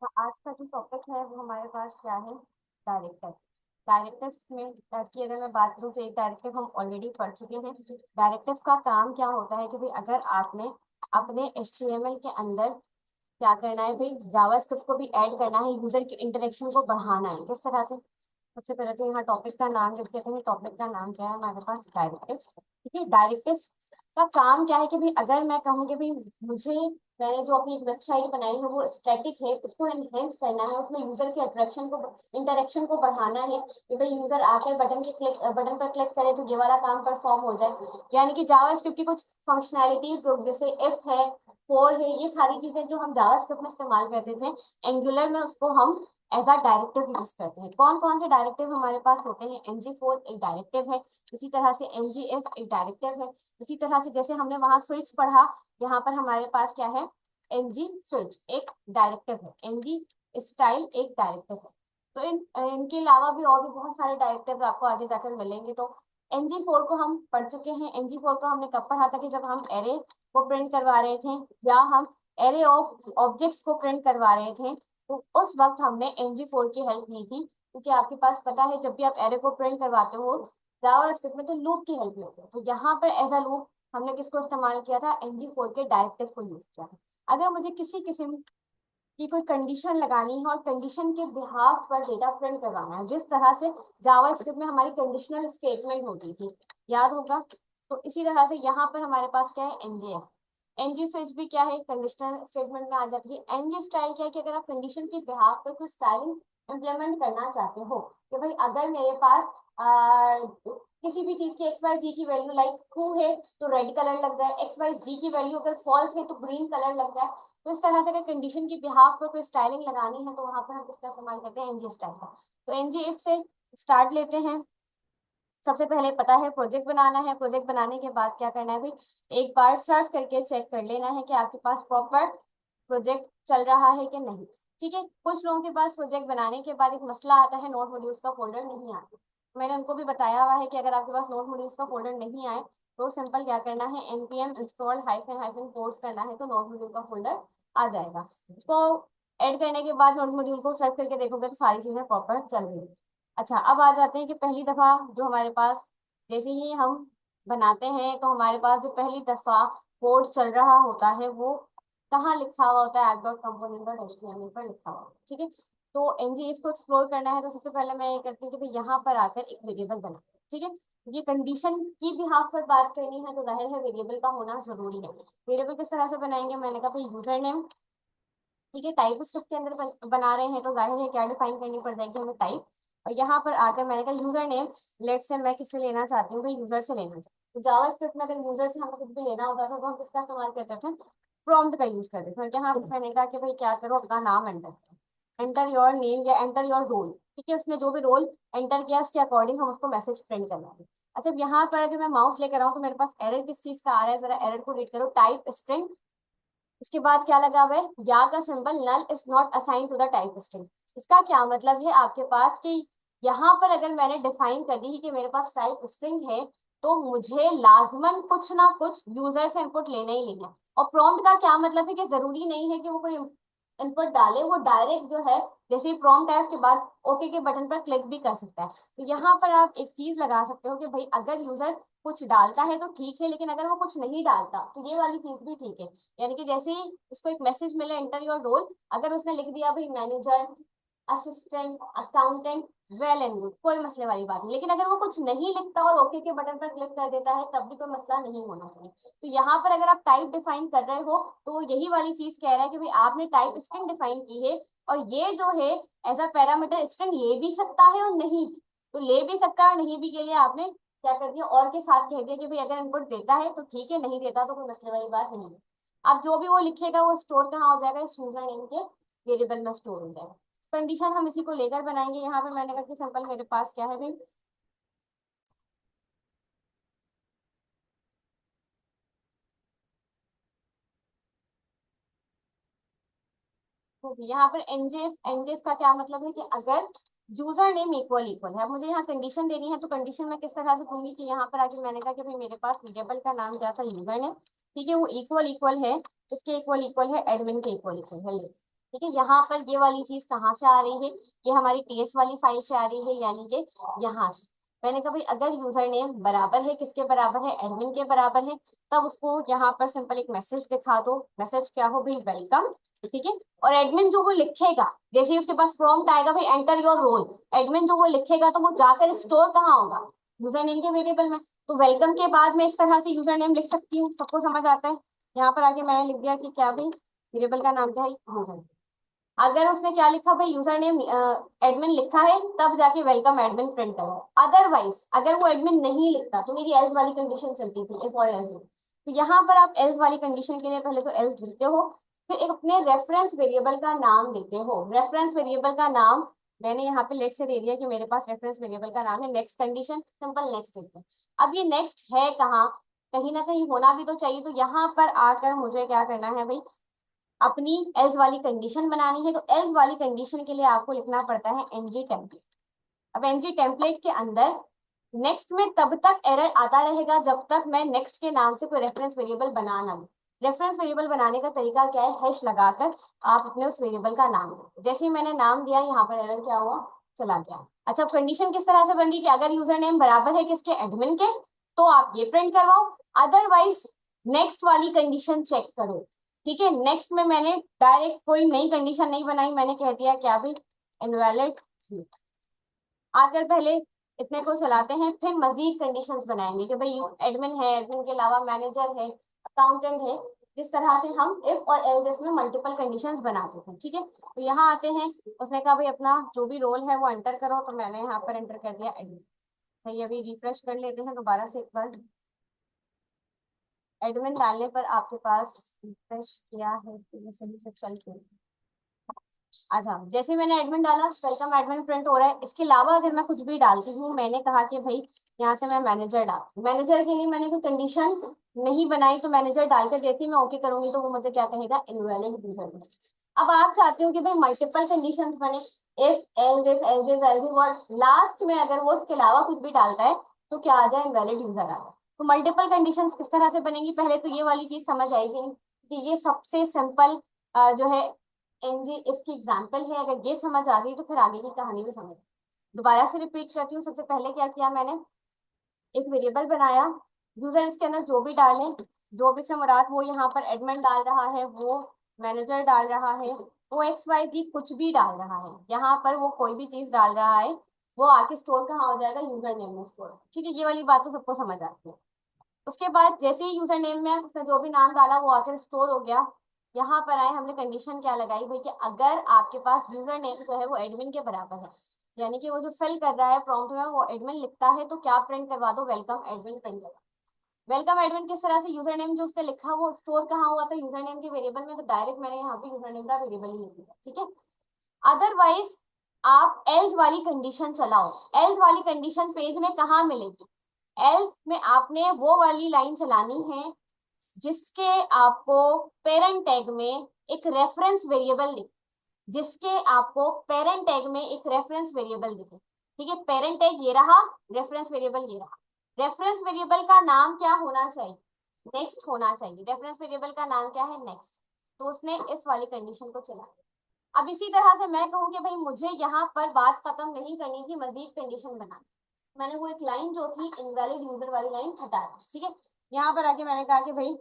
तो आज का जो टॉपिक है वो हमारे पास क्या है? डायरेक्टर। डायरेक्टर्स में की अगर मैं बात करूँ तो एक डायरेक्टिव हम ऑलरेडी पढ़ चुके हैं। डायरेक्टिव का काम क्या होता है कि भाई अगर आपने अपने HTML के अंदर क्या करना है भाई, जावास्क्रिप्ट को भी ऐड करना है, यूजर की इंटरेक्शन को बढ़ाना है, किस तरह से? सबसे पहले तो यहाँ टॉपिक का नाम लिख देते हैं। टॉपिक का नाम क्या है हमारे पास? डायरेक्टिव। ठीक है, डायरेक्टिव का काम क्या है कि भाई अगर मैं कहूँ कि भाई मुझे, मैंने जो अपनी एक वेबसाइट बनाई है वो स्टैटिक है, उसको एनहेंस करना है, उसमें यूजर के अट्रैक्शन को, इंटरेक्शन को बढ़ाना है कि भाई यूजर आकर बटन पर क्लिक करे तो ये वाला काम परफॉर्म हो जाए। यानी कि जावास्क्रिप्ट की कुछ फंक्शनैलिटीज जैसे इफ है, फोर है, ये सारी चीजें जो हम जावास्क्रिप्ट में इस्तेमाल करते थे एंगुलर में, उसको हम एज अ डायरेक्टिव यूज करते हैं। कौन कौन से डायरेक्टिव हमारे पास होते हैं? ng4 एक डायरेक्टिव है, इसी तरह से ngf एक डायरेक्टिव है, इसी तरह से जैसे हमने वहां स्विच पढ़ा, यहाँ पर हमारे पास क्या है? ng स्विच एक डायरेक्टिव है, ng स्टाइल एक डायरेक्टिव है। तो इनके अलावा भी और भी बहुत सारे डायरेक्टिव आपको आगे जाकर मिलेंगे। तो ng4 को हम पढ़ चुके हैं। ng4 को हमने कब पढ़ा था? कि जब हम एरे को प्रिंट करवा रहे थे या हम एरे ऑफ ऑब्जेक्ट्स को प्रिंट करवा रहे थे, तो उस वक्त हमने ng4 की हेल्प ली थी। क्योंकि आपके पास पता है जब भी आप एरे को प्रिंट करवाते हो जावास्क्रिप्ट में तो लूप की हेल्प लेते हो, तो यहाँ पर एज अ लूप हमने किसको इस्तेमाल किया था? ng4 के डायरेक्टिव को यूज किया था। अगर मुझे किसी किस्म की कोई कंडीशन लगानी है और कंडीशन के बिहाफ पर डेटा प्रिंट करवाना है, जिस तरह से जावास्क्रिप्ट में हमारी कंडीशनल स्टेटमेंट होती थी, याद होगा, तो इसी तरह से यहाँ पर हमारे पास क्या है? ngf। ng स्विच भी क्या है? कंडीशनल स्टेटमेंट में आ जाती है। ng स्टाइल क्या है कि अगर आप कंडीशन के बिहाफ पर कोई स्टाइलिंग इम्प्लीमेंट करना चाहते हो कि भाई अगर मेरे पास किसी भी चीज की एक्स वाई जी की वैल्यू लाइक ट्रू है तो रेड कलर लग जाए, एक्स वाई जी की वैल्यू अगर फॉल्स है तो ग्रीन कलर लग जाए, तो इस तरह से अगर कंडीशन की बिहाफ पर कोई स्टाइलिंग लगानी है तो वहां पर हम किसका इस्तेमाल करते हैं? ng स्टाइल का। तो ng इफ से स्टार्ट लेते हैं। सबसे पहले पता है प्रोजेक्ट बनाना है। प्रोजेक्ट बनाने के बाद क्या करना है भाई? एक बार सर्च करके चेक कर लेना है कि आपके पास प्रॉपर प्रोजेक्ट चल रहा है कि नहीं। ठीक है, कुछ लोगों के पास प्रोजेक्ट बनाने के बाद एक मसला आता है, नोट मॉड्यूल्स का फोल्डर नहीं आता। मैंने उनको भी बताया हुआ है कि अगर आपके पास नोट मॉड्यूल्स का फोल्डर नहीं आए तो सिंपल क्या करना है? npm install hyphen hyphen course करना है तो नोट मॉड्यूल का फोल्डर आ जाएगा। उसको ऐड करने के बाद नोट मॉड्यूल को सर्च करके देखोगे तो सारी चीजें प्रॉपर चल रही है। अच्छा, अब आ जाते हैं कि पहली दफा जो हमारे पास जैसे ही हम बनाते हैं तो हमारे पास जो पहली दफा कोड चल रहा होता है वो कहाँ लिखा हुआ होता है? app.component.html पर लिखा हुआ है। ठीक है, तो ng इसको एक्सप्लोर करना है तो सबसे पहले मैं ये करती हूँ कि भाई यहाँ पर आकर एक वेरिएबल बना। ठीक है, ये कंडीशन की भी हाफ पर बात करनी है तो जाहिर है वेरिएबल का होना जरूरी है। वेरिएबल किस तरह से बनाएंगे? मैंने कहा भाई यूजर नेम। ठीक है, टाइप स्क्रिप्ट के अंदर बना रहे हैं तो जाहिर है क्या डिफाइन करनी पड़ जाएगी हमें? टाइप। और यहाँ पर आकर मैंने कहा यूजर नेम, लेट से मैं किससे लेना चाहती हूँ भाई? यूजर से लेना चाहती हूँ। तो जावा स्क्रिप्ट में अगर यूजर से हमें कुछ भी लेना होता था तो हम किसका इस्तेमाल करते थे? प्रॉम्प्ट का यूज करते थे। और यहाँ पर मैंने कहा कि भाई क्या करो, अपना नाम एंटर करो, एंटर योर नेम या एंटर योर रोल। ठीक है, उसने जो भी रोल एंटर किया उसके अकॉर्डिंग हम उसको मैसेज प्रिंट करवाएंगे। अच्छा, अब यहाँ पर अगर मैं माउस लेकर आऊँ तो मेरे पास एरर किस चीज का आ रहा है? जरा एरर को रीड करो, टाइप स्ट्रिंग, उसके बाद क्या लगा हुआ है? या का symbol, null is not assign to the type string. इसका क्या मतलब है आपके पास कि यहाँ पर अगर मैंने डिफाइन कर दी कि मेरे पास टाइप स्ट्रिंग है तो मुझे लाजमन कुछ ना कुछ यूजर से इनपुट लेना ही लेना है। और प्रॉम्प्ट का क्या मतलब है? कि जरूरी नहीं है कि वो कोई इनपुट डाले, वो डायरेक्ट जो है जैसे ही प्रॉम्प्ट है उसके बाद ओके के बटन पर क्लिक भी कर सकता है। तो यहाँ पर आप एक चीज लगा सकते हो कि भाई अगर यूजर कुछ डालता है तो ठीक है, लेकिन अगर वो कुछ नहीं डालता तो ये वाली चीज भी ठीक है। यानी कि जैसे ही उसको एक मैसेज मिले एंटर योर रोल, अगर उसने लिख दिया भाई manager, assistant, accountant, well and good, कोई मसले वाली बात नहीं। लेकिन अगर वो कुछ नहीं लिखता और ओके के बटन पर क्लिक कर देता है तब भी कोई मसला नहीं होना चाहिए। तो यहाँ पर अगर आप टाइप डिफाइन कर रहे हो तो वो यही वाली चीज कह रहा है कि भाई आपने टाइप स्ट्रिंग डिफाइन की है और ये जो है एज अ पैरामीटर स्ट्रिंग ले भी सकता है और नहीं भी। तो ले भी सकता है और नहीं भी के लिए आपने क्या कर दिया? और के साथ कह दिया कि भाई अगर इनपुट देता है तो ठीक है, नहीं देता तो कोई मसले वाली बात नहीं है। अब जो भी वो लिखेगा वो स्टोर कहाँ हो जाएगा? इस यूजर नेम के वेरिएबल में स्टोर हो जाएगा। कंडीशन हम इसी को लेकर बनाएंगे। यहाँ पर मैंने कहा कि सिंपल मेरे पास क्या है भाई? तो यहाँ पर एनजेफ, एनजेफ का क्या मतलब है? कि अगर यूजर नेम इक्वल इक्वल है, अब मुझे यहाँ कंडीशन देनी है तो कंडीशन मैं किस तरह से दूंगी? कि यहाँ पर आके मैंने कहा कि भाई मेरे पास वेरिएबल का नाम क्या था? User name. ठीक है, वो इक्वल इक्वल है, इसके इक्वल इक्वल है, एडमिन के इक्वल इक्वल है। ठीक है, यहाँ पर ये वाली चीज कहाँ से आ रही है, ये हमारी टीएस वाली फाइल से आ रही है, यानी कि यहाँ से। मैंने कहा भाई अगर यूजर नेम बराबर है, किसके बराबर है, एडमिन के बराबर है, तब उसको यहाँ पर सिंपल एक मैसेज दिखा दो। मैसेज क्या हो भाई, वेलकम। ठीक है, और एडमिन जो वो लिखेगा, जैसे ही उसके पास प्रॉम्प्ट आएगा भाई एंटर योर रोल, एडमिन जो वो लिखेगा तो वो जाकर स्टोर कहाँ होगा, यूजर नेम के वेरिएबल में। तो वेलकम के बाद मैं इस तरह से यूजर नेम लिख सकती हूँ, सबको समझ आता है। यहाँ पर आके मैंने लिख दिया कि क्या भाई, वेरिएबल का नाम क्या है, यूजर। अगर उसने क्या लिखा भाई, यूजर नेम एडमिन लिखा है, तब जाके वेलकम एडमिन प्रिंट करो। अदरवाइज अगर वो एडमिन नहीं लिखता तो मेरी एल्स वाली कंडीशन चलती थी, इफ और एल्स। तो यहाँ पर आप एल्स वाली कंडीशन के लिए पहले तो एल्स लिखते हो, फिर एक अपने रेफरेंस वेरिएबल का नाम देते हो। रेफरेंस वेरिएबल का नाम मैंने यहाँ पे लेट से दे दिया कि मेरे पास रेफरेंस वेरिएबल का नाम है नेक्स्ट कंडीशन, सिंपल नेक्स्ट देते हैं। अब ये नेक्स्ट है कहाँ, कहीं ना कहीं होना भी तो चाहिए, तो यहाँ पर आकर मुझे क्या करना है भाई, अपनी एल्स वाली कंडीशन बनानी है। तो एल्स वाली कंडीशन के लिए आपको लिखना पड़ता है एनजी टेम्पलेट। अब एनजी टेम्पलेट के अंदर नेक्स्ट में तब तक एरर आता रहेगा जब तक मैं नेक्स्ट के नाम से कोई रेफरेंस वेरिएबल बना ना लूं। रेफरेंस वेरिएबल बनाने का तरीका क्या है, हैश लगाकर आप अपने उस वेरिएबल का नाम दो। जैसे ही मैंने नाम दिया, यहाँ पर एरर क्या हुआ, चला गया। अच्छा, कंडीशन किस तरह से बन रही है कि अगर यूजर नेम बराबर है किसके, एडमिन के, तो आप ये प्रिंट करवाओ। अदरवाइज नेक्स्ट वाली कंडीशन चेक करो। ठीक है, नेक्स्ट में मैंने डायरेक्ट कोई नई कंडीशन नहीं बनाई, मैंने कह दिया क्या भाई, इनवैलिड। आकर पहले इतने को चलाते हैं, फिर मजीद कंडीशंस बनाएंगे कि भाई एडमिन है, एडमिन के अलावा मैनेजर है, अकाउंटेंट है। जिस तरह से हम इफ और एल्स में मल्टीपल कंडीशंस बनाते थे। ठीक है, तो यहाँ आते हैं, उसने कहा भाई अपना जो भी रोल है वो एंटर करो, तो मैंने यहाँ पर एंटर कर दिया एडमिन। भाई अभी रिफ्रेश कर लेते हैं दोबारा से एक बार। एडमिन डालने पर आपके पास रिफ्रेश किया है तो ये सही से चल के, अच्छा जैसे मैंने एडमिन डाला, वेलकम एडमिन प्रिंट हो रहा है। इसके अलावा अगर मैं कुछ भी डालती हूँ, मैंने कहा कि भाई यहाँ से मैं मैनेजर डाल, मैनेजर के लिए मैंने कोई कंडीशन नहीं बनाई, तो मैनेजर डालकर जैसे ही मैं ओके करूंगी तो वो मुझे क्या कहेगा, इनवैलिड यूजर। अब आप चाहते हो कि भाई मल्टीपल कंडीशंस बने, इफ एल्स और लास्ट में अगर वो इसके अलावा कुछ भी डालता है तो क्या आ जाए, इनवैलिड यूजर आ जाए। तो मल्टीपल कंडीशंस किस तरह से बनेंगी, पहले तो ये वाली चीज समझ आएगी कि ये सबसे सिंपल जो है एनजी इसकी एग्जाम्पल है। अगर ये समझ आ गई तो फिर आगे की कहानी भी समझ। दोबारा से रिपीट करती हूँ, सबसे पहले क्या किया मैंने, एक वेरिएबल बनाया, यूजर इसके अंदर जो भी डाले, जो भी से मुराद वो यहाँ पर एडमिन डाल रहा है, वो मैनेजर डाल रहा है, वो एक्स वाई जी कुछ भी डाल रहा है, यहाँ पर वो कोई भी चीज डाल रहा है, वो आके स्टोर कहाँ हो जाएगा, यूजर नेम में स्टोर। ठीक है, ये वाली बात तो सबको समझ आती है। उसके बाद जैसे ही यूजर नेम में उसने जो भी नाम डाला वो आकर स्टोर हो गया। यहाँ पर आए, हमने कंडीशन क्या लगाई भाई कि अगर आपके पास यूजर नेम जो है वो एडमिन के बराबर है, यानी कि वो जो फिल कर रहा है प्रॉम्प्ट में वो एडमिन लिखता है, तो क्या प्रिंट करवा दो, वेलकम एडमिन प्रिंट करवा। वेलकम एडमिन किस तरह से, यूजर नेम जो उसने लिखा वो स्टोर कहाँ हुआ था, यूजर नेम के वेरिएबल में, तो डायरेक्ट मैंने यहाँ पे यूजर नेम का वेरिएबल ही लिख दिया। ठीक है, अदरवाइज आप एल्स वाली कंडीशन चलाओ। एल्स वाली कंडीशन पेज में कहाँ मिलेगी, एल्स में आपने वो वाली लाइन चलानी है जिसके आपको पेरेंट टैग में एक रेफरेंस वेरिएबल दिखे, जिसके आपको पेरेंट टैग में एक रेफरेंस वेरिएबल दिखे। ठीक है, पेरेंट टैग ये रहा, रेफरेंस वेरिएबल ये रहा। रेफरेंस वेरिएबल का नाम क्या होना चाहिए, नेक्स्ट होना चाहिए। रेफरेंस वेरिएबल का नाम क्या है, नेक्स्ट। तो उसने इस वाली कंडीशन को चला। अब इसी तरह से मैं कहूँ कि भाई मुझे यहाँ पर बात खत्म नहीं करनी थी, मजीद कंडीशन बनानी, मैंने वो एक लाइन जो थी इनवैलिड यूजर वाली लाइन हटा दी। ठीक है, यहाँ पर आके मैंने कहा कि भाई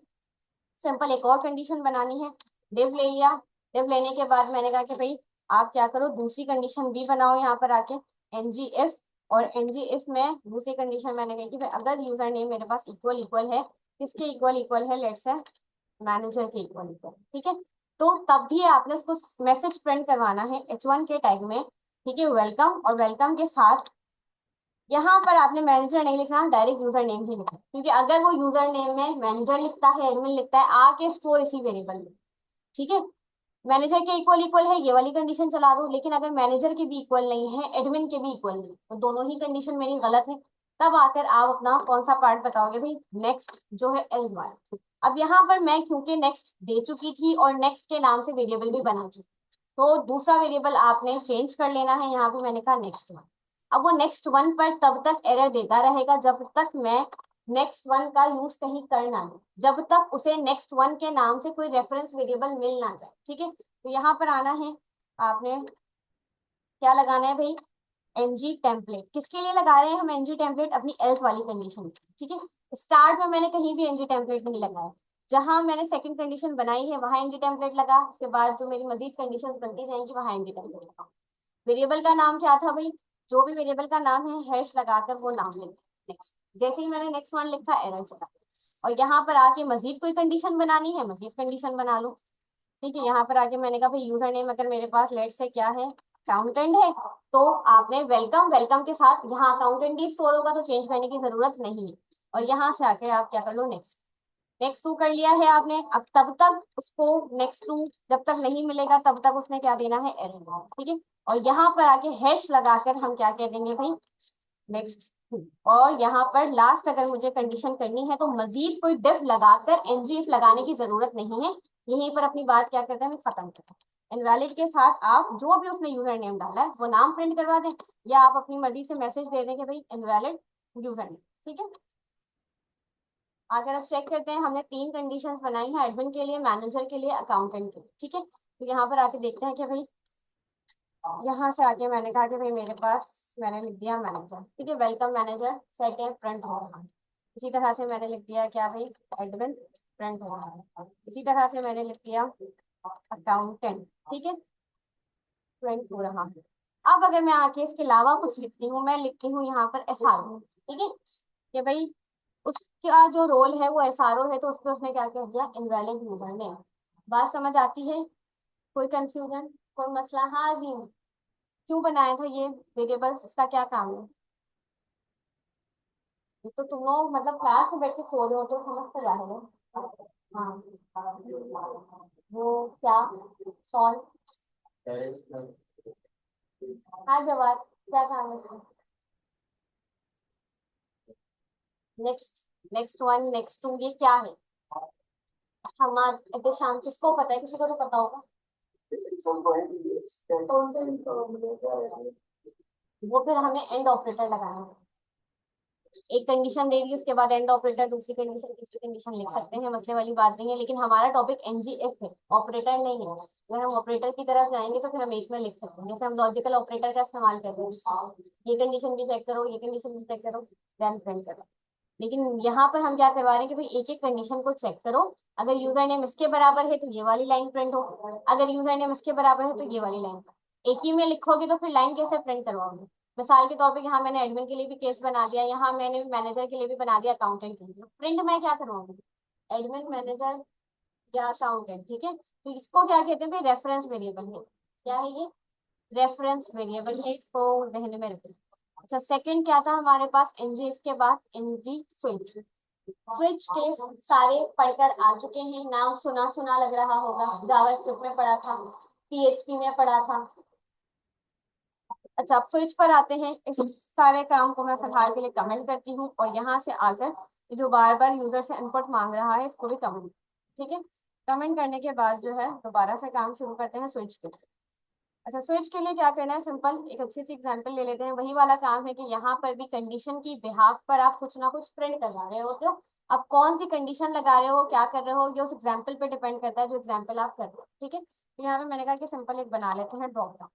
सिंपल एक और कंडीशन बनानी है, डिव ले लिया। डिव लेने के बाद मैंने कहा कि भाई आप क्या करो, दूसरी कंडीशन भी बनाओ यहाँ पर आके, एनजी इफ। और एनजी इफ में दूसरी कंडीशन मैंने कही कि भाई अगर यूजर नेम मेरे पास इक्वल इक्वल है, किसके इक्वल इक्वल है, लेट्स से मैनेजर के इक्वल इक्वल। ठीक है, तो तब भी आपने उसको मैसेज प्रिंट करवाना है H1 के टैग में। ठीक है, वेलकम, और वेलकम के साथ यहाँ पर आपने मैनेजर नहीं लिखना, डायरेक्ट यूजर नेम ही लिखना, क्योंकि अगर वो यूजर नेम में मैनेजर लिखता है, एडमिन लिखता है, आके स्टोर इसी वेरिएबल में। ठीक है, मैनेजर के इक्वल इक्वल है ये वाली कंडीशन चला दो, लेकिन अगर मैनेजर के भी इक्वल नहीं है, एडमिन के भी इक्वल नहीं, तो दोनों ही कंडीशन मेरी गलत है। तब आकर आप अपना कौन सा पार्ट बताओगे भाई, नेक्स्ट जो है एल्स वाला। अब यहाँ पर मैं क्योंकि नेक्स्ट दे चुकी थी और नेक्स्ट के नाम से वेरिएबल भी बना चुकी, तो दूसरा वेरिएबल आपने चेंज कर लेना है। यहाँ पे मैंने कहा नेक्स्ट वन। अब वो नेक्स्ट वन पर तब तक एरर देता रहेगा जब तक मैं नेक्स्ट वन का यूज कहीं कर ना दूं, जब तक उसे नेक्स्ट वन के नाम से कोई रेफरेंस वेरिएबल मिल ना जाए। ठीक है, तो यहाँ पर आना है, आपने क्या लगाना है भाई, एनजी टेम्पलेट। किसके लिए लगा रहे हैं हम एनजी टेम्पलेट, अपनी एल्स वाली कंडीशन, ठीक है। स्टार्ट में मैंने कहीं भी एनजी टेम्पलेट नहीं लगाया, जहां मैंने सेकंड कंडीशन बनाई है वहां एनजी टेम्पलेट लगा, उसके बाद जो मेरी मजीद कंडीशंस बनती जाएंगी वहां एनजी टेम्पलेट लगा। वेरिएबल का नाम क्या था भाई, जो भी वेरिएबल का नाम है हैश लगाकर वो नाम लिख। नेक्स्ट, जैसे ही मैंने नेक्स्ट वन लिखा एरर चला, और यहाँ पर आके मजीद कोई कंडीशन बनानी है मजीद कंडीशन बना लो, ठीक है। यहाँ पर आके मैंने कहा भाई यूजर नेम अगर मेरे पास लेट से क्या है, अकाउंटेंट है, तो आपने वेलकम वेलकम के साथ यहाँ अकाउंटेंट ही स्टोर होगा तो चेंज करने की जरूरत नहीं है। और यहाँ से आके आप क्या कर लो, नेक्स्ट। नेक्स्ट टू कर लिया है आपने, अब तब तक उसको नेक्स्ट टू जब तक नहीं मिलेगा तब तक उसने क्या देना है, एरर, ठीक है। और यहाँ पर आके हैश लगाकर हम क्या कह देंगे भाई, नेक्स्ट। और यहाँ पर लास्ट अगर मुझे कंडीशन करनी है तो मजीद कोई डिफ लगाकर एनजी इफ लगाने की जरूरत नहीं है, यहीं पर अपनी बात क्या करते हैं, खत्म करते हैं। इनवैलिड के साथ आप जो भी उसने यूजर नेम डाला है वो नाम प्रिंट करवा दें, या आप अपनी मर्जी से मैसेज दे दें कि भाई इनवैलिड यूजर नेम, ठीक है। अगर आप चेक करते हैं, हमने 3 कंडीशंस बनाई हैं, एडमिन के लिए, मैनेजर के लिए, अकाउंटेंट के लिए, ठीक है। तो यहाँ पर आके देखते हैं कि भाई, यहाँ से आके मैंने कहा कि भाई मेरे पास, मैंने लिख दिया मैनेजर, ठीक है, वेलकम मैनेजर सेट है, प्रिंट हो रहा है। इसी तरह से मैंने लिख दिया क्या भाई, एडमिन, प्रिंट हो रहा है। इसी तरह से मैंने लिख दिया अकाउंटेंट, ठीक है, प्रिंट हो रहा है। अब अगर मैं आके इसके अलावा कुछ लिखती हूँ, मैं लिखती हूँ यहाँ पर एसआरओ, ठीक है, कि भाई उसका जो रोल है वो एसआरओ है, तो उसको उसने क्या कह दिया, इनवैलिड यूजर नेम। बात समझ आती है, कोई कंफ्यूजन, कोई मसला, हाँ जी। क्यों बनाया था ये वेरिएबल्स, इसका क्या काम है, ये तो तुम लोग मतलब क्लास में बैठ के सो रहे हो तो समझ तो रहे हो। हाँ, वो क्या, सॉल्व, हाँ जवाब, क्या काम है इसका। Next, next one, next two, ये क्या है, हमारे शाम किसको पता है, किसी को तो पता होगा। वो फिर हमें एंड ऑपरेटर लगाना है, एक कंडीशन दे दी उसके बाद एंड ऑपरेटर, दूसरी कंडीशन तीसरी कंडीशन लिख सकते हैं, मसले वाली बात नहीं है। लेकिन हमारा टॉपिक एनजीएफ है, ऑपरेटर नहीं है। अगर हम ऑपरेटर की तरफ जाएंगे तो फिर हम एक में लिख सकते हैं, जैसे हम लॉजिकल ऑपरेटर का इस्तेमाल करते हैं, ये कंडीशन भी चेक करो, ये कंडीशन भी चेक करो, देन प्रिंट करो। लेकिन यहाँ पर हम क्या करवा रहे हैं कि भाई एक एक कंडीशन को चेक करो, अगर यूजर नेम इसके बराबर है तो ये वाली लाइन प्रिंट हो, अगर यूजर नेम इसके बराबर है तो ये वाली लाइन। एक ही में लिखोगे तो फिर लाइन कैसे प्रिंट करवाओगे। मिसाल के तौर पे यहाँ मैंने एडमिन के लिए भी केस बना दिया, यहाँ मैंने मैनेजर के लिए भी बना दिया, अकाउंटेंट के लिए, प्रिंट मैं क्या करवाऊंगी, एडमिन, मैनेजर या अकाउंटेंट, ठीक है। तो इसको क्या कहते हैं भाई, रेफरेंस वेरिएबल है। क्या है ये, रेफरेंस वेरिएबल है, इसको ध्यान में रखें। अच्छा, सेकंड क्या था हमारे पास, एनजी, इसके बाद एनजी स्विच। स्विच के सारे पढ़कर आ चुके हैं, नाम सुना सुना लग रहा होगा, जावास्क्रिप्ट में पढ़ा था, पीएचपी में पढ़ा था। अच्छा, अब स्विच पर आते हैं, इस सारे काम को मैं फिलहाल के लिए कमेंट करती हूँ, और यहाँ से आकर जो बार बार यूजर से इनपुट मांग रहा है इसको भी कमेंट, ठीक है। कमेंट करने के बाद जो है दोबारा से काम शुरू करते हैं स्विच के। अच्छा, स्विच के लिए क्या करना है, सिंपल एक अच्छी सी एग्जांपल ले लेते हैं। वही वाला काम है कि यहाँ पर भी कंडीशन की बिहाफ पर आप कुछ ना कुछ प्रिंट करवा रहे होते हो। अब कौन सी कंडीशन लगा रहे हो, क्या कर रहे हो, ये उस एग्जाम्पल पे डिपेंड करता है जो एग्जाम्पल आप कर रहे हो, ठीक है। तो यहाँ पे मैंने कहा कि सिंपल एक बना लेते हैं ड्रॉप डाउन,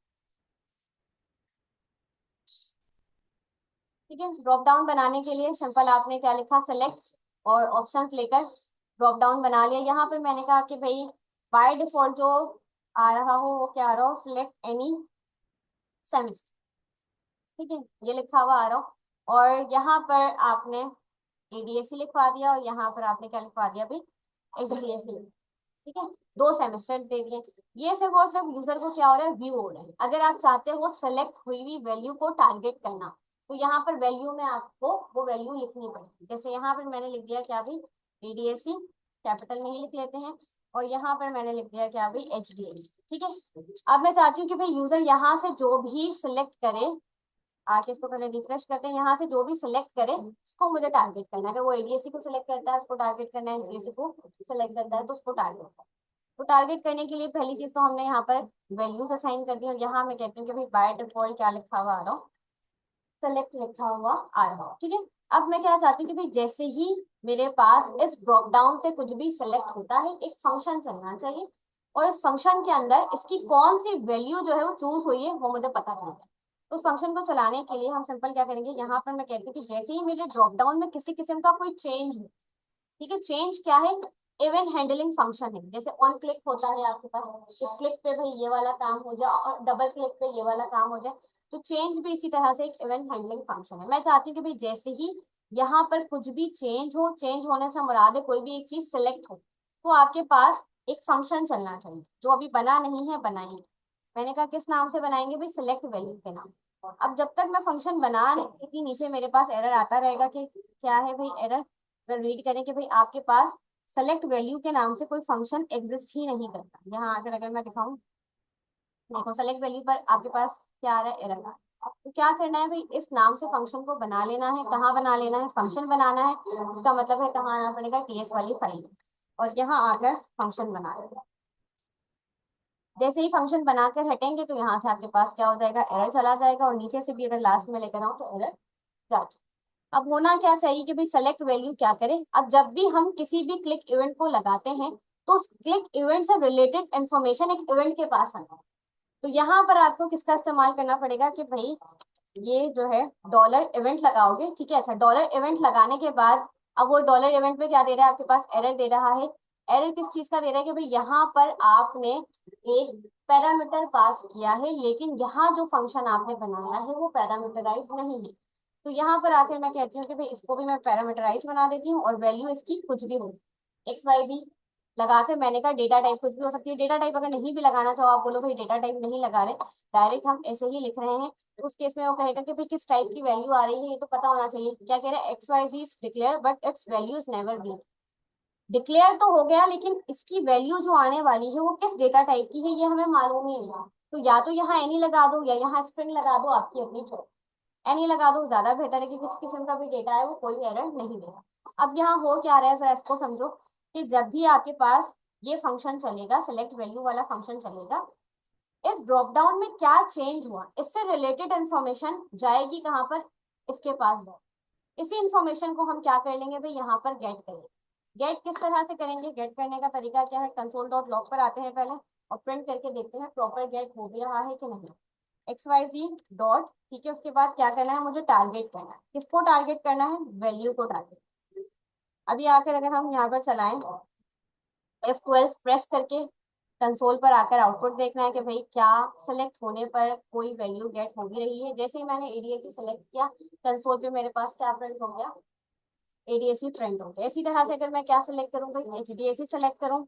ठीक है। ड्रॉप डाउन बनाने के लिए सिंपल आपने क्या लिखा, सेलेक्ट, और ऑप्शंस लेकर ड्रॉप डाउन बना लिया। यहाँ पे मैंने कहा कि भाई बाय डिफॉल्ट जो आ रहा हो वो क्या आ रहा हो, सिलेक्ट एनी सेमेस्टर, ठीक है, ये लिखा हुआ आ रहा हो। और यहाँ पर आपने एडीएससी लिखवा दिया, और यहाँ पर आपने क्या लिखवा दिया भाई, एसडीएससी, ठीक है। 2 सेमेस्टर्स दे दिए। ये सिर्फ और सिर्फ यूजर को क्या हो रहा है, व्यू हो रहा है। अगर आप चाहते हो सेलेक्ट हुई हुई वैल्यू को टारगेट करना, तो यहाँ पर वैल्यू में आपको वो वैल्यू लिखनी पड़ेगी। जैसे यहाँ पर मैंने लिख दिया क्या भाई, एडीएससी, कैपिटल में ही लिख लेते हैं, और यहाँ पर मैंने लिख दिया क्या भाई, एचडीएससी, ठीक है। अब मैं चाहती हूँ कि भाई यूजर यहाँ से जो भी सिलेक्ट करे, आके इसको पहले रिफ्रेश करते हैं, यहाँ से जो भी सिलेक्ट करे उसको मुझे टारगेट करना है। अगर वो एडीएससी को सिलेक्ट करता है उसको टारगेट करना है, एचडीएससी को सिलेक्ट करता है तो उसको टारगेट करना है। तो टारगेट करने के लिए पहली चीज तो हमने यहाँ पर वैल्यूज असाइन कर दी, और यहाँ मैं कहती हूँ कि भाई बाय डिफॉल्ट क्या लिखा हुआ आ रहा हो, सेलेक्ट लिखा हुआ आ रहा हो, ठीक है। अब मैं क्या चाहती हूँ कि भाई जैसे ही मेरे पास इस ड्रॉप डाउन से कुछ भी सिलेक्ट होता है एक फंक्शन चलना चाहिए, और इस फंक्शन के अंदर इसकी कौन सी वैल्यू जो है वो चूज हुई है वो मुझे पता चल जाए। तो उस फंक्शन को चलाने के लिए हम सिंपल क्या करेंगे, यहाँ पर मैं कहती हूँ कि जैसे ही मेरे ड्रॉप डाउन में किसी किस्म का कोई चेंज हो, ठीक है, चेंज क्या है, इवेंट हैंडलिंग फंक्शन है। जैसे ऑन क्लिक होता है आपके पास, इस क्लिक पे भाई ये वाला काम हो जाए और डबल क्लिक पे ये वाला काम हो जाए, तो चेंज भी इसी तरह से एक इवेंट हैंडलिंग फंक्शन है। मैं चाहती हूँ कि भाई जैसे ही यहाँ पर कुछ भी चेंज हो, चेंज होने से मुराद है कोई भी एक चीज सिलेक्ट हो, तो आपके पास एक फंक्शन चलना चाहिए जो अभी बना नहीं है, बनाएंगे। मैंने कहा किस नाम से बनाएंगे भाई, सिलेक्ट वैल्यू के नाम। अब जब तक मैं फंक्शन बना नहीं थी, नीचे मेरे पास एरर आता रहेगा कि क्या है भाई एरर, अगर रीड करें कि भाई आपके पास सेलेक्ट वैल्यू के नाम से कोई फंक्शन एग्जिस्ट ही नहीं करता। यहाँ आकर अगर मैं दिखाऊं, देखो सेलेक्ट वैल्यू पर आपके पास क्या आ रहा है, एरर। तो क्या करना है भाई, इस नाम से फंक्शन को बना लेना है। कहाँ बना लेना है, फंक्शन बनाना है। इसका मतलब है कहाँ आना पड़ेगा, टीएस वाली फाइल, और यहाँ आकर फंक्शन बना लेना। जैसे ही फंक्शन बनाकर हटेंगे तो यहाँ से आपके पास क्या हो जाएगा, एरर चला जाएगा, और नीचे से भी अगर लास्ट में लेकर आऊँ तो एरर जा। अब होना क्या चाहिए कि भाई सेलेक्ट वैल्यू क्या करे, अब जब भी हम किसी भी क्लिक इवेंट को लगाते हैं तो उस क्लिक इवेंट से रिलेटेड इंफॉर्मेशन एक इवेंट के पास आना है। तो यहाँ पर आपको किसका इस्तेमाल करना पड़ेगा कि भाई ये जो है डॉलर इवेंट लगाओगे, ठीक है। अच्छा, डॉलर इवेंट लगाने के बाद अब वो डॉलर इवेंट में क्या दे रहा है, आपके पास एरर दे रहा है। एरर किस चीज का दे रहा है कि भाई यहाँ पर आपने एक पैरामीटर पास किया है, लेकिन यहाँ जो फंक्शन आपने बनाया है वो पैरामीटराइज नहीं है। तो यहाँ पर आकर मैं कहती हूँ कि भाई इसको भी मैं पैरामीटराइज बना देती हूँ, और वैल्यू इसकी कुछ भी हो, एक्स वाई जी लगाकर, मैंने कहा डेटा टाइप कुछ भी हो सकती है। डेटा टाइप अगर नहीं भी लगाना चाहो, आप बोलो भाई डेटा टाइप नहीं लगा रहे, डायरेक्ट हम ऐसे ही लिख रहे हैं, तो उस केस में वो कहेगा कि भाई किस टाइप की वैल्यू आ रही है, ये तो पता होना चाहिए। क्या कह रहा है, X Y G is declare but its value is never been declare. तो हो गया, लेकिन इसकी वैल्यू जो आने वाली है वो किस डेटा टाइप की है ये हमें मालूम ही नहीं। तो या तो यहाँ एनी लगा दो या यहाँ स्ट्रिंग लगा दो, आपकी अपनी चॉइस। एनी लगा दो ज्यादा बेहतर है कि किस किस्म का भी डेटा है वो कोई एरर नहीं देगा। अब यहाँ हो क्या रहा है, जरा इसको समझो कि जब भी आपके पास ये फंक्शन चलेगा, सेलेक्ट वैल्यू वाला फंक्शन चलेगा, इस ड्रॉप डाउन में क्या चेंज हुआ इससे रिलेटेड इंफॉर्मेशन जाएगी कहाँ पर, इसके पास जाए। इसी इंफॉर्मेशन को हम क्या कर लेंगे भाई, यहाँ पर गेट करेंगे। गेट किस तरह से करेंगे, गेट करने का तरीका क्या है, कंसोल डॉट लॉग पर आते हैं पहले और प्रिंट करके देखते हैं प्रॉपर गेट हो भी रहा है कि नहीं। एक्स वाई जी डॉट, ठीक है, उसके बाद क्या करना है, मुझे टारगेट करना है। किसको टारगेट करना है, वैल्यू को टारगेट। अभी आकर अगर हम यहाँ पर चलाएं F12 प्रेस करके, कंसोल पर आकर आउटपुट देखना है कि भाई क्या सेलेक्ट होने पर कोई वैल्यू गेट हो भी रही है। जैसे ही मैंने एडीएसी सेलेक्ट किया, कंसोल पे मेरे पास क्या प्रिंट हो गया, एडीएसी प्रिंट हो गया। इसी तरह से अगर मैं क्या सिलेक्ट करूँ भाई, एचडीएसी सेलेक्ट करूँ,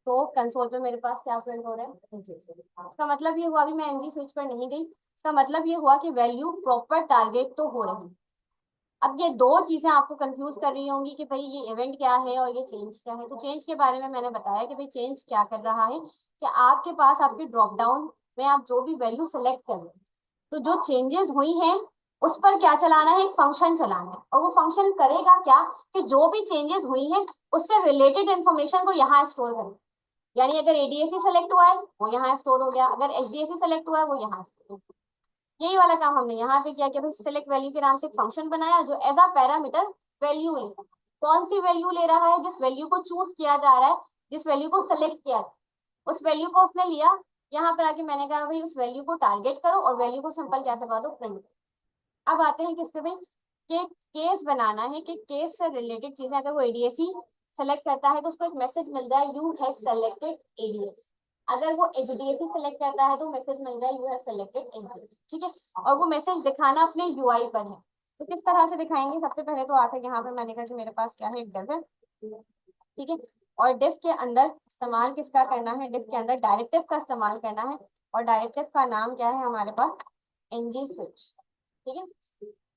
तो कंसोल पे मेरे पास क्या प्रिंट हो रहा है, एचडीएसी। इसका मतलब ये हुआ, अभी मैं एनजी स्विच पर नहीं गई, इसका मतलब ये हुआ कि वैल्यू प्रॉपर टारगेट तो हो रही है। अब ये दो चीजें आपको कंफ्यूज कर रही होंगी कि भाई ये इवेंट क्या है और ये चेंज क्या है। तो चेंज के बारे में मैंने बताया कि भाई चेंज क्या कर रहा है कि आपके पास आपके ड्रॉप डाउन में आप जो भी वैल्यू सेलेक्ट कर रहे हैं, तो जो चेंजेस हुई हैं उस पर क्या चलाना है, एक फंक्शन चलाना है। और वो फंक्शन करेगा क्या कि जो भी चेंजेस हुई हैं उससे रिलेटेड इंफॉर्मेशन को यहाँ स्टोर करें। यानी अगर एडीएसी सेलेक्ट हुआ है वो यहाँ स्टोर हो गया, अगर एचडीएसी सेलेक्ट हुआ है वो यहाँ स्टोर। यही वाला काम हमने यहाँ पे किया कि भाई सिलेक्ट वैल्यू के नाम से एक फंक्शन बनाया जो एज अ पैरामीटर वैल्यू लेगा। कौन सी वैल्यू ले रहा है, जिस वैल्यू को चूज किया जा रहा है, जिस वैल्यू को सिलेक्ट किया, उस वैल्यू को उसने लिया। यहाँ पर आके मैंने कहा भाई उस वैल्यू को टारगेट करो और वैल्यू को सिंपल क्या करवा दो, प्रिंट। अब आते हैं किस पे भाई, कि केस बनाना है कि केस से रिलेटेड चीजें, अगर वो एडीएसी सेलेक्ट करता है तो उसको एक मैसेज मिल जाए, यू हैव सेलेक्टेड एडीएस। अगर वो एचडीएसी सेलेक्ट करता है तो मैसेज मिल जाए, यू हैव सेलेक्टेड एडीएस, ठीक है। और वो मैसेज दिखाना अपने यूआई पर है। तो किस तरह से दिखाएंगे, सबसे पहले तो आकर यहाँ पे मैंने कहा कि मेरे पास क्या है, एक डिव है, ठीक है। और डिव के अंदर इस्तेमाल किसका करना है, डिव के अंदर डायरेक्टिव का इस्तेमाल करना है। और डायरेक्टिव का नाम क्या है हमारे पास, एनजी स्विच, ठीक है।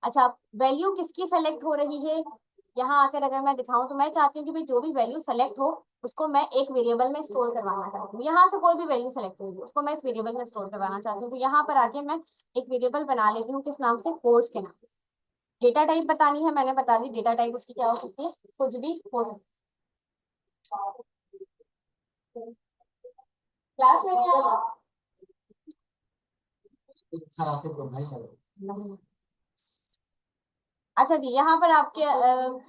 अच्छा, वैल्यू किसकी सेलेक्ट हो रही है, यहाँ आकर अगर मैं दिखाऊं तो मैं चाहती हूँ कि भाई जो भी वैल्यू सेलेक्ट हो उसको मैं एक वेरिएबल में स्टोर करवाना चाहती हूँ। यहाँ से कोई भी वैल्यू सेलेक्ट होगी उसको मैं इस वेरिएबल में स्टोर करवाना चाहती हूँ। तो यहाँ पर आके मैं एक वेरिएबल बना लेती हूँ, किस नाम से, कोर्स के नाम से। डेटा टाइप बतानी है, मैंने बता दी डेटा टाइप उसकी क्या हो सकती है, कुछ भी हो सकती है। क्लास में क्या नहीं। अच्छा जी, यहाँ पर आपके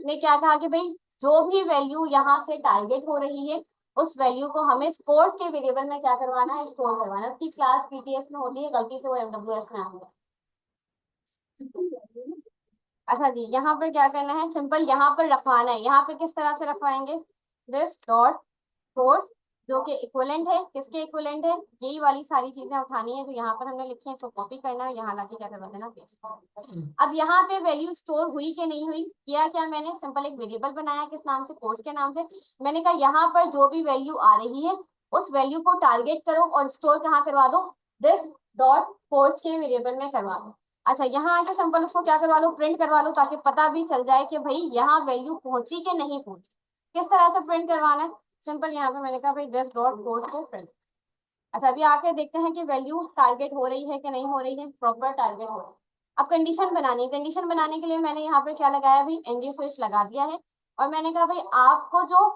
ने क्या कहा कि भाई जो भी वैल्यू यहाँ से टारगेट हो रही है उस वैल्यू को हमें कोर्स के वेरिएबल में क्या करवाना है, स्टोर करवाना है। उसकी क्लास पीटीएस में होती है, गलती से वो एमडब्ल्यूएस में आ गया। अच्छा जी, यहाँ पर क्या करना है, सिंपल यहाँ पर रखवाना है। यहाँ पे किस तरह से रखवाएंगे, दिस डॉट कोर्स, जो कि इक्विवेलेंट है, किसके इक्विवेलेंट है, यही वाली सारी चीजें उठानी है जो यहाँ पर हमने लिखी है, इसको कॉपी करना है, यहाँ लाके क्या करवा देना, पेस्ट। अब यहाँ पे वैल्यू स्टोर हुई कि नहीं हुई, किया क्या मैंने, सिंपल एक वेरिएबल बनाया, किस नाम से, कोर्स के नाम से। मैंने कहा यहाँ पर जो भी वैल्यू आ रही है उस वैल्यू को टारगेट करो और स्टोर कहाँ करवा दो, दिस डॉट कोर्स के वेरिएबल में करवा दो। अच्छा, यहाँ आके सिंपल उसको क्या करवा लो, प्रिंट करवा लो, ताकि पता भी चल जाए कि भाई यहाँ वैल्यू पहुंची कि नहीं पहुंची। किस तरह से प्रिंट करवाना है, सिंपल यहाँ पे मैंने कहा भाई दिस डॉट कोर्स को प्रिंट। अच्छा, अभी आके देखते हैं कि वैल्यू टारगेट हो रही है कि नहीं हो रही है, प्रॉपर टारगेट हो रही है। अब कंडीशन बनानी है, कंडीशन बनाने के लिए मैंने यहाँ पर क्या लगाया भाई, एनजी स्विच लगा दिया है। और मैंने कहा भाई आपको जो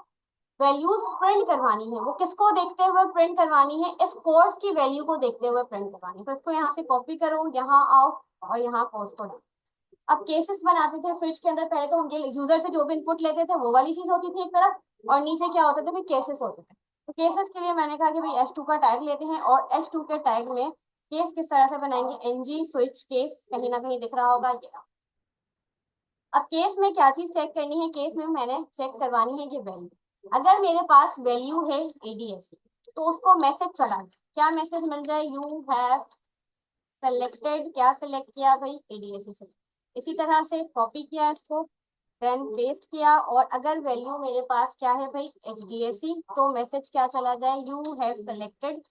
वैल्यूज प्रिंट करवानी है वो किसको देखते हुए प्रिंट करवानी है, इस कोर्स की वैल्यू को देखते हुए प्रिंट करवानी है। तो इसको यहाँ से कॉपी करो, यहाँ आओ और यहाँ कोर्स को डालो। अब केसेस बनाते थे स्विच के अंदर, पहले तो हम यूजर से जो भी इनपुट लेते थे वो वाली चीज होती थी एक तरफ, और नीचे क्या होता था भाई, केसेस होते थे। तो केसेस के लिए मैंने कहा कि भाई S2 का टैग लेते हैं, और S2 के टैग में केस किस तरह से बनाएंगे, एनजी स्विच केस, कहीं ना कहीं दिख रहा होगा ये। अब केस में क्या चीज चेक करनी है, केस में मैंने चेक करवानी है कि वैल्यू, अगर मेरे पास वैल्यू है एडीएससी, तो उसको मैसेज चला, क्या मैसेज मिल जाए, यू हैव सेलेक्टेड, क्या सेलेक्ट किया भाई, एडीएससी से। इसी तरह से कॉपी किया इसको, देन पेस्ट किया, और अगर वैल्यू मेरे पास क्या है भाई, एचडीएससी, तो मैसेज क्या चला जाए, यू हैव सेलेक्टेड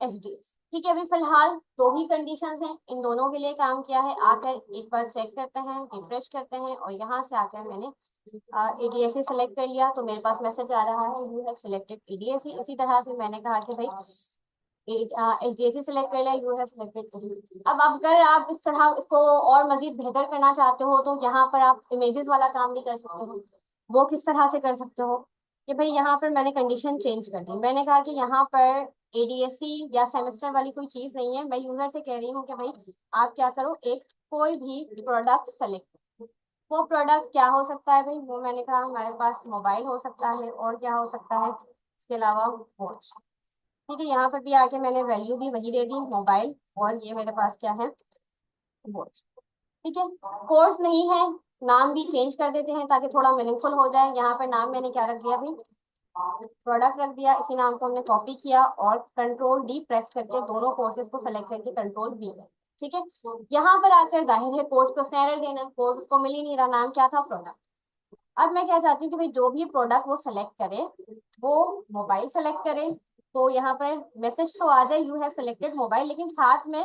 एचडीएससी। ठीक है, अभी फिलहाल दो ही कंडीशंस हैं, इन दोनों के लिए काम किया है। आकर एक बार चेक करते हैं, रिफ्रेश करते हैं, और यहाँ से आकर मैंने एडीएससी सेलेक्ट कर लिया, तो मेरे पास मैसेज आ रहा है, यू हैव सिलेक्टेड एडीएससी। इसी तरह से मैंने कहा कि भाई एचडीएससी सेलेक्ट कर लिया, यू हैव सिलेक्टेड। अब अगर आप इस तरह इसको और मजीद बेहतर करना चाहते हो, तो यहाँ पर आप इमेजेस वाला काम भी कर सकते हो। वो किस तरह से कर सकते हो, कि भाई यहाँ पर मैंने कंडीशन चेंज कर दी, मैंने कहा कि यहाँ पर एडीएससी या सेमेस्टर वाली कोई चीज नहीं है, मैं यूजर से कह रही हूँ कि भाई आप क्या करो, एक कोई भी प्रोडक्ट सेलेक्ट। वो प्रोडक्ट क्या हो सकता है भाई, वो मैंने कहा हमारे पास मोबाइल हो सकता है, और क्या हो सकता है इसके अलावा, वॉच। ठीक है, यहाँ पर भी आके मैंने वैल्यू भी वही दे दी, मोबाइल, और ये मेरे पास क्या है, वॉच। ठीक है, कोर्स नहीं है, नाम भी चेंज कर देते हैं ताकि थोड़ा मीनिंगफुल हो जाए। यहाँ पर नाम मैंने क्या रख दिया भाई, प्रोडक्ट रख दिया। इसी नाम को हमने कॉपी किया और कंट्रोल डी प्रेस करके दोनों कोर्सेज को सेलेक्ट करके कंट्रोल बी है। ठीक है, यहाँ पर आकर जाहिर है कोर्स को उसने एरर देना, कोर्स उसको मिल ही नहीं रहा, नाम क्या था, प्रोडक्ट। अब मैं क्या चाहती हूँ कि भाई जो भी प्रोडक्ट वो सेलेक्ट करे, वो मोबाइल सेलेक्ट करे। तो यहाँ पर मैसेज तो आ जाए, यू हैव सेलेक्टेड मोबाइल, लेकिन साथ में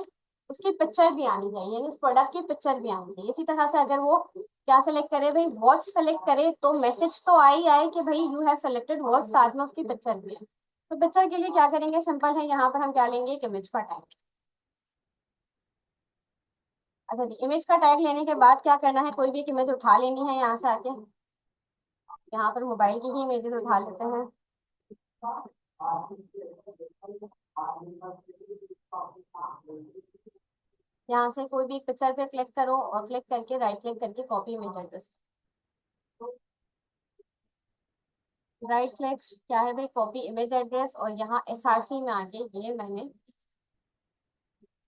उसकी पिक्चर भी आनी चाहिए, यानी उस प्रोडक्ट की पिक्चर भी आनी चाहिए। इसी तरह से अगर वो क्या सेलेक्ट करे भाई, वॉच सेलेक्ट करे, तो मैसेज तो आ ही आए कि भाई यू हैव सेलेक्टेड वॉच, साथ में उसकी पिक्चर भी है। तो पिक्चर के लिए क्या करेंगे, सिंपल है, यहाँ पर हम क्या लेंगे, एक इमेज का टैग। अच्छा जी, इमेज का टैग लेने के बाद क्या करना है, कोई भी एक इमेज उठा लेनी है, यहाँ से आके यहाँ पर मोबाइल की ही इमेजेस उठा लेते हैं। यहाँ से कोई भी एक पिक्चर पे क्लिक करो, और क्लिक करके राइट क्लिक करके copy image address, right click क्या है भाई, कॉपी इमेज एड्रेस, और यहाँ एसआरसी में आके ये मैंने,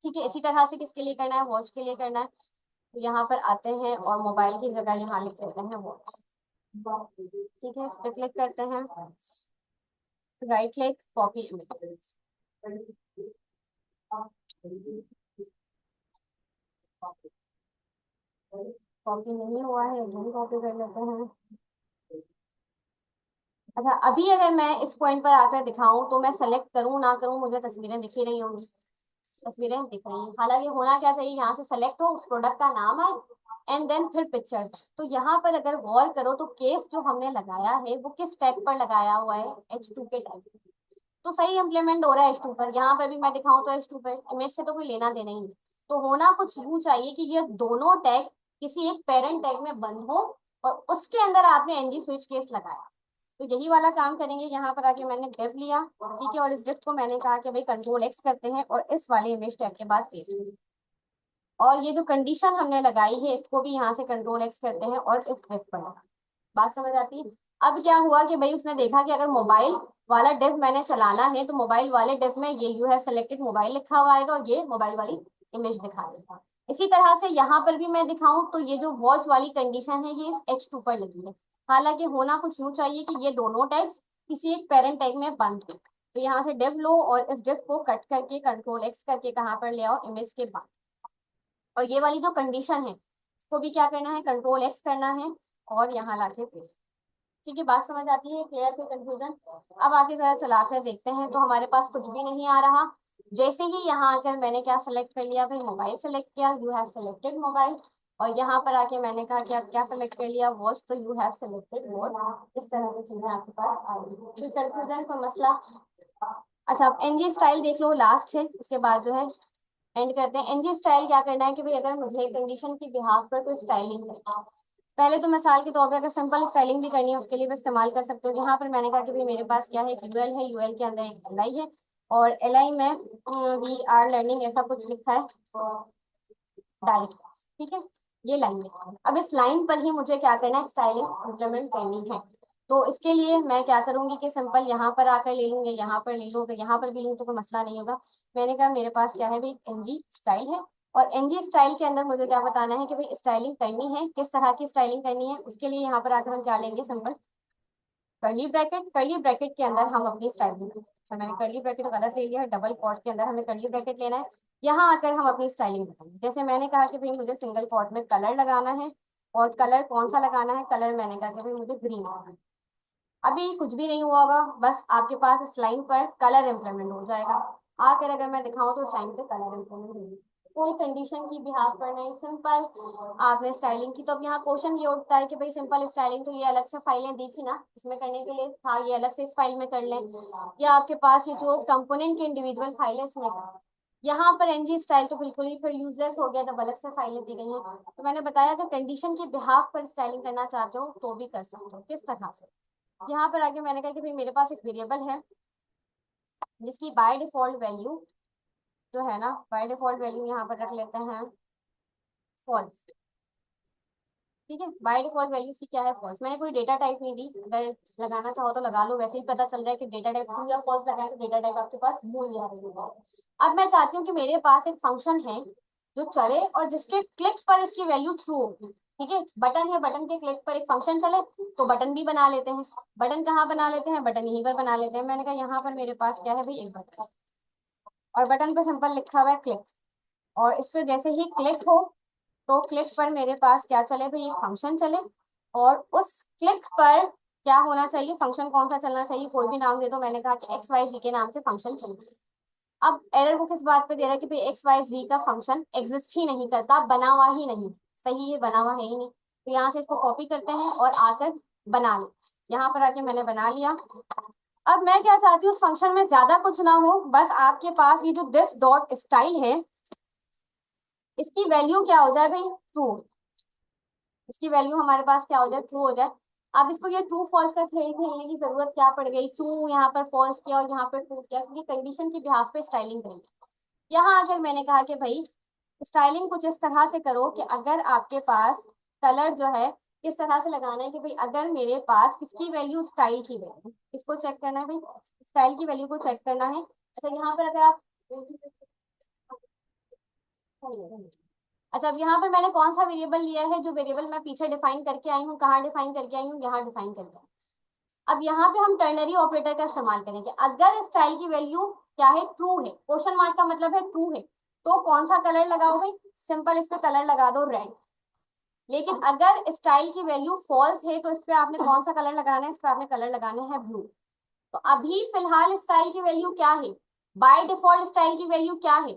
ठीक है, इसी तरह से किसके लिए करना है, वॉच के लिए करना है। तो यहाँ पर आते हैं और मोबाइल की जगह यहाँ लिख देते हैं वॉच। ठीक है, इस पे क्लिक करते हैं, right click, copy image, copy नहीं हुआ है, यही कॉपी कर लेते हैं। अच्छा, अभी अगर मैं इस पॉइंट पर आकर दिखाऊं, तो मैं सेलेक्ट करूं ना करूं, मुझे तस्वीरें दिख ही रही होंगी, तस्वीरें दिख रही हैं। हालांकि होना क्या चाहिए, यहाँ से सेलेक्ट हो, उस प्रोडक्ट का नाम आए, एंड देन फिर पिक्चर्स। तो यहाँ पर अगर गौर करो तो केस जो हमने लगाया है वो किस टैग पर लगाया हुआ है, H2 के टैग। तो सही इम्प्लीमेंट हो रहा है H2 पर, यहाँ पर भी मैं दिखाऊं तो H2 पर, इमेज से तो कोई लेना देना ही नहीं। तो होना कुछ यूं चाहिए कि ये दोनों टैग किसी एक पेरेंट टैग में बंद हो, और उसके अंदर आपने एनजी स्विच केस लगाया। तो यही वाला काम करेंगे। यहाँ पर आके मैंने डिव लिया, ठीक है, और इस डिव को मैंने कहा कि भाई कंट्रोल एक्स करते हैं, और इस वाले इमेज टैग के बाद पेस्ट। और ये जो कंडीशन हमने लगाई है इसको भी यहाँ से कंट्रोल एक्स करते हैं और इस डिव पर लगा। बात समझ आती है। अब क्या हुआ कि भाई उसने देखा कि अगर मोबाइल वाला डिव मैंने चलाना है तो मोबाइल वाले डिव में ये यू हैव सेलेक्टेड मोबाइल लिखा हुआ आएगा और ये मोबाइल वाली इमेज दिखा देगा। इसी तरह से यहाँ पर भी मैं दिखाऊं तो ये जो वॉच वाली कंडीशन है ये इस H2 पर लगी है। हालांकि होना कुछ यूं चाहिए कि ये दोनों टैग्स किसी एक पेरेंट टैग में बंद हो। तो यहाँ से डिव लो और इस डिव को कट करके कंट्रोल X करके कहाँ पर ले आओ, इमेज के बाद। और ये वाली जो कंडीशन है इसको भी क्या करना है, कंट्रोल X करना है और यहाँ लाके पेस्ट। ठीक है, बात समझ आती है, क्लियर कोई कंफ्यूजन? अब आगे जरा चला कर देखते हैं। तो हमारे पास कुछ भी नहीं आ रहा। जैसे ही यहाँ आकर मैंने क्या सेलेक्ट कर लिया भाई, मोबाइल सेलेक्ट किया, यू हैव सेलेक्टेड मोबाइल। और यहाँ पर आके मैंने कहा कि आप क्या सेलेक्ट कर लिया, वॉच, तो यू हैव सेलेक्टेड वॉच। इस तरह की चीजें आपके पास आ गई। कोई कंफ्यूजन, कोई मसला? अच्छा, अब एनजी स्टाइल देख लो, लास्ट है, उसके बाद जो है एंड करते हैं। एनजी स्टाइल क्या करना है कि भाई अगर मुझे कंडीशन की बिहाफ पर कोई स्टाइलिंग करना है, पहले तो मिसाल के तौर पे अगर सिंपल स्टाइलिंग भी करनी है उसके लिए भी इस्तेमाल कर सकते हो। यहाँ पर मैंने कहा कि भाई मेरे पास क्या है, एक यूएल है, यूएल के अंदर एक एलआई है और एलआई में वी आर लर्निंग ऐसा कुछ लिखा है डायरेक्ट। ठीक है, ये लाइन लिखा है। अब इस लाइन पर ही मुझे क्या करना है, स्टाइलिंग इम्प्लीमेंट करनी है। तो इसके लिए मैं क्या करूंगी कि सिंपल यहाँ पर आकर ले लूंगी, यहाँ पर ले लूँ, यहाँ पर भी लूँ तो कोई मसला नहीं होगा। मैंने कहा मेरे पास क्या है भाई, एनजी स्टाइल है और एनजी स्टाइल के अंदर मुझे क्या बताना है कि भाई स्टाइलिंग करनी है, किस तरह की स्टाइलिंग करनी है। उसके लिए यहाँ पर आकर हम क्या लेंगे, simple curly bracket. Curly bracket के अंदर हम अपनी स्टाइलिंग, अच्छा मैंने कर्ली ब्रैकेट गलत ले लिया है, डबल कॉट के अंदर हमें कर्ली ब्रैकेट लेना है। यहाँ आकर हम अपनी स्टाइलिंग बताएंगे। जैसे मैंने कहा कि भाई मुझे सिंगल कॉट में कलर लगाना है और कलर कौन सा लगाना है, कलर मैंने कहा कि भाई मुझे ग्रीन लगाना है। अभी कुछ भी नहीं हुआ होगा, बस आपके पास इस लाइन पर कलर इम्प्लीमेंट हो जाएगा। आकर अगर मैं दिखाऊं तो इस लाइन पे कलर इम्प्लीमेंट होगी, कोई कंडीशन की बिहाफ पर नहीं, सिंपल आपने स्टाइलिंग की। तो अब यहाँ क्वेश्चन ये उठता है कि भाई सिंपल स्टाइलिंग तो ये अलग से फाइलें दी थी ना, इसमें करने के लिए था ये अलग से इस फाइल में कर लें, या आपके पास ये जो कंपोनेंट की इंडिविजुअल फाइल है इसमें कर। यहाँ पर एनजी स्टाइल तो बिल्कुल ही फिर यूजलेस हो गया जब अलग से फाइलें दी गई हैं। तो मैंने बताया कि कंडीशन की बिहाफ पर स्टाइलिंग करना चाहते हो तो भी कर सकते हो। किस तरह से, यहाँ पर आगे मैंने कहा कि भाई मेरे पास एक वेरिएबल है जिसकी बाय डिफॉल्ट वैल्यू जो है ना, बाय डिफॉल्ट वैल्यू यहाँ पर रख लेते हैं फॉल्स। ठीक है, बाय डिफॉल्ट वैल्यू की क्या है, फॉल्स। मैंने कोई डेटा टाइप नहीं दी, अगर लगाना चाहो तो लगा लो, वैसे ही पता चल रहा है कि डेटा टाइप ट्रू या फॉल्स लगाए तो डेटा टाइप आपके पास मूल या array होगा। अब मैं चाहती हूँ कि मेरे पास एक फंक्शन है जो चले और जिसके क्लिक पर इसकी वैल्यू ट्रू होगी। ठीक है, बटन है, बटन के क्लिक पर एक फंक्शन चले तो बटन भी बना लेते हैं। बटन कहाँ बना लेते हैं, बटन यहीं पर बना लेते हैं। मैंने कहा यहाँ पर मेरे पास क्या है भाई, एक बटन और बटन पे सिंपल लिखा हुआ है क्लिक। और इस पे जैसे ही क्लिक हो तो क्लिक पर मेरे पास क्या चले भाई, एक फंक्शन चले और उस क्लिक पर क्या होना चाहिए, फंक्शन कौन सा चलना चाहिए, कोई भी नाम दे दो। मैंने कहा कि एक्स वाई जी के नाम से फंक्शन चले। अब एरर को किस बात पे दे रहा है कि भाई एक्स वाई जी का फंक्शन एग्जिस्ट ही नहीं करता, बना हुआ ही नहीं, सही है, बना हुआ है ही नहीं। तो यहाँ से इसको कॉपी करते हैं और आकर बना ले। यहाँ पर आके मैंने बना लिया। अब मैं क्या चाहती हूँ, उस फंक्शन में ज्यादा कुछ ना हो, बस आपके पास ये जो दिस डॉट स्टाइल है इसकी वैल्यू क्या हो जाए भाई, ट्रू। इसकी वैल्यू हमारे पास क्या हो जाए, ट्रू हो जाए। अब इसको ये ट्रू फॉल्स का खेल खेलने की जरूरत क्या पड़ गई, ट्रू यहाँ पर फॉल्स किया और यहाँ पर ट्रू किया, क्योंकि कंडीशन की बिहाफ पे स्टाइलिंग करेंगे। यहाँ आकर मैंने कहा कि भाई स्टाइलिंग कुछ इस तरह से करो कि अगर आपके पास कलर जो है किस तरह से लगाना है कि भाई अगर मेरे पास किसकी वैल्यू, स्टाइल की वैल्यू, किसको चेक करना है भाई, स्टाइल की वैल्यू को चेक करना है। अच्छा यहाँ पर अगर आप, अच्छा अब यहाँ पर मैंने कौन सा वेरिएबल लिया है, जो वेरिएबल मैं पीछे डिफाइन करके आई हूँ, कहाँ डिफाइन करके आई हूँ, यहाँ डिफाइन करके आई हूँ। अब यहाँ पे हम टर्नरी ऑपरेटर का इस्तेमाल करेंगे। अगर स्टाइल की वैल्यू क्या है, ट्रू है, क्वेश्चन मार्क का मतलब है ट्रू है, तो कौन सा कलर लगाओ भाई, सिंपल इस पे कलर लगा दो रेड। लेकिन अगर स्टाइल की वैल्यू फॉल्स है तो इस पे आपने कौन सा कलर लगाना है, इस पे आपने कलर लगाने हैं ब्लू। तो अभी फिलहाल स्टाइल की वैल्यू क्या है, बाय डिफॉल्ट स्टाइल की वैल्यू क्या है,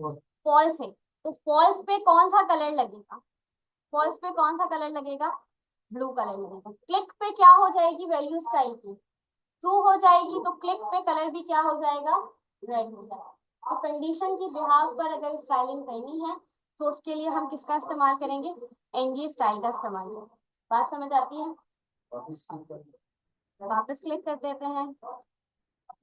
फॉल्स है। तो फॉल्स पे कौन सा कलर लगेगा, फॉल्स पे कौन सा कलर लगेगा, ब्लू कलर लगेगा। क्लिक पे क्या हो जाएगी वैल्यू स्टाइल की, ट्रू हो जाएगी, तो क्लिक पे कलर भी क्या हो जाएगा, रेड हो जाएगा। तो कंडीशन की बिहाफ पर अगर स्टाइलिंग करनी है तो उसके लिए हम किसका इस्तेमाल करेंगे, एनजी स्टाइल का इस्तेमाल करेंगे। बात समझ आती है? वापस क्लिक कर देते हैं।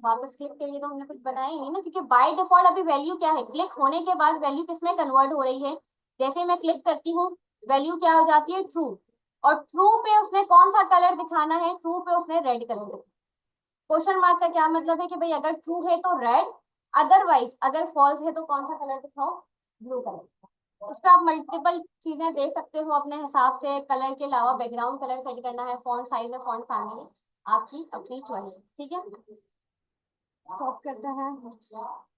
वापस क्लिक के लिए तो हमने कुछ बनाया ही नहीं ना, क्योंकि बाय डिफॉल्ट अभी वैल्यू क्या है, क्लिक होने के बाद वैल्यू किसमें कन्वर्ट हो रही है, जैसे मैं क्लिक करती हूँ वैल्यू क्या हो जाती है, ट्रू। और ट्रू पे उसने कौन सा कलर दिखाना है, ट्रू पे उसने रेड कलर दिखाना। क्वेश्चन मार्क का क्या मतलब है कि भाई अगर ट्रू है तो रेड, अदरवाइज अगर फॉल्स है तो कौन सा कलर दिखाओ, ब्लू कलर। उस पर आप मल्टीपल चीजें दे सकते हो अपने हिसाब से, कलर के अलावा बैकग्राउंड कलर सेट करना है, फॉन्ट साइज है, फॉन्ट फैमिली, आपकी अपनी चॉइस, ठीक है। स्टॉप करते हैं।